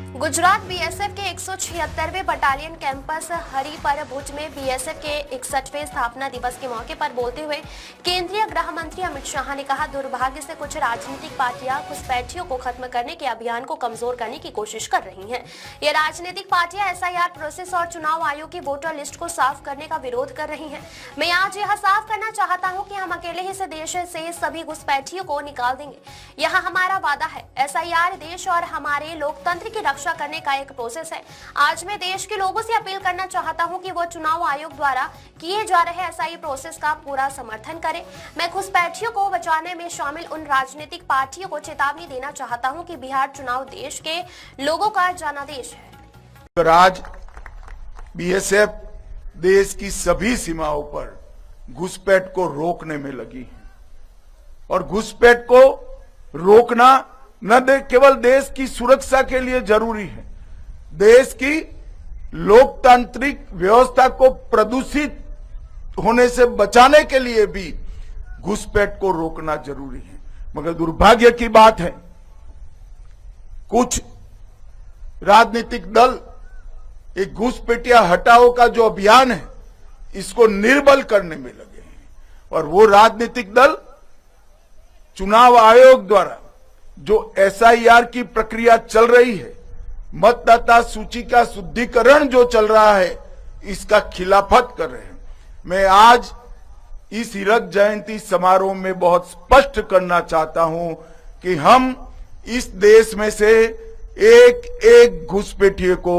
Gujarat BSF के 176वें battalion campus हरिपर भुज में BSF के 61वें स्थापना दिवस के मौके पर बोलते हुए केंद्रीय गृह मंत्री अमित शाह ने कहा, दुर्भाग्य से कुछ राजनीतिक पार्टियां घुसपैठियों को खत्म करने के अभियान को कमजोर करने की कोशिश कर रही हैं। ये राजनीतिक पार्टियां एसआईआर प्रोसेस और चुनाव आयोग की वोटर लिस्ट को साफ करने का विरोध कर रही है। मैं आज यह साफ करना चाहता हूँ कि हम अकेले ही इस देश से सभी घुसपैठियों को निकाल देंगे। यह हमारा वादा है। एसआईआर देश और हमारे लोकतंत्र की रक्षा करने का एक प्रोसेस है। आज मैं देश के लोगों से अपील करना चाहता हूं कि वो चुनाव आयोग द्वारा किए जा रहे एसआई प्रोसेस का पूरा समर्थन करें। मैं घुसपैठियों को बचाने में शामिल उन राजनीतिक पार्टियों को चेतावनी देना चाहता हूं कि बिहार चुनाव देश के लोगों का जनादेश है। आज बीएसएफ देश की सभी सीमाओं पर घुसपैठ को रोकने में लगी है और घुसपैठ को रोकना न केवल देश की सुरक्षा के लिए जरूरी है, देश की लोकतांत्रिक व्यवस्था को प्रदूषित होने से बचाने के लिए भी घुसपैठ को रोकना जरूरी है। मगर दुर्भाग्य की बात है, कुछ राजनीतिक दल एक घुसपैठिया हटाओ का जो अभियान है इसको निर्बल करने में लगे हैं और वो राजनीतिक दल चुनाव आयोग द्वारा जो एसआईआर की प्रक्रिया चल रही है, मतदाता सूची का शुद्धिकरण जो चल रहा है, इसका खिलाफत कर रहे हैं। मैं आज इस हीरक जयंती समारोह में बहुत स्पष्ट करना चाहता हूं कि हम इस देश में से एक एक घुसपैठिए को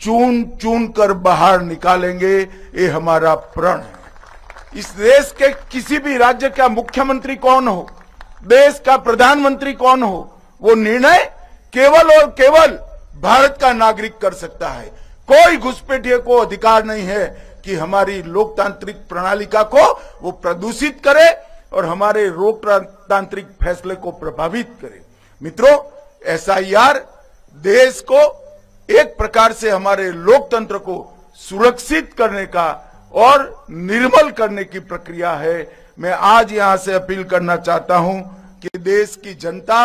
चुन चुन कर बाहर निकालेंगे। ये हमारा प्रण है। इस देश के किसी भी राज्य का मुख्यमंत्री कौन हो, देश का प्रधानमंत्री कौन हो, वो निर्णय केवल और केवल भारत का नागरिक कर सकता है। कोई घुसपैठिए को अधिकार नहीं है कि हमारी लोकतांत्रिक प्रणालिका को वो प्रदूषित करे और हमारे लोकतांत्रिक फैसले को प्रभावित करे। मित्रों, एसआईआर देश को एक प्रकार से हमारे लोकतंत्र को सुरक्षित करने का और निर्मल करने की प्रक्रिया है। मैं आज यहां से अपील करना चाहता हूं कि देश की जनता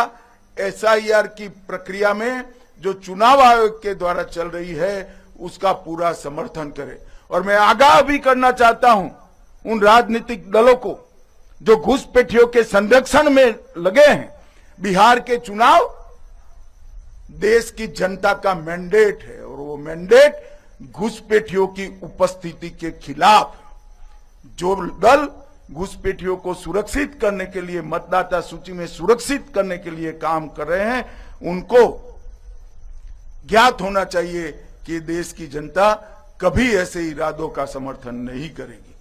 एसआईआर की प्रक्रिया में जो चुनाव आयोग के द्वारा चल रही है उसका पूरा समर्थन करे। और मैं आगाह भी करना चाहता हूं उन राजनीतिक दलों को जो घुसपैठियों के संरक्षण में लगे हैं। बिहार के चुनाव देश की जनता का मैंडेट है और वो मैंडेट घुसपैठियों की उपस्थिति के खिलाफ। जो दल घुसपैठियों को सुरक्षित करने के लिए, मतदाता सूची में सुरक्षित करने के लिए काम कर रहे हैं, उनको ज्ञात होना चाहिए कि देश की जनता कभी ऐसे इरादों का समर्थन नहीं करेगी।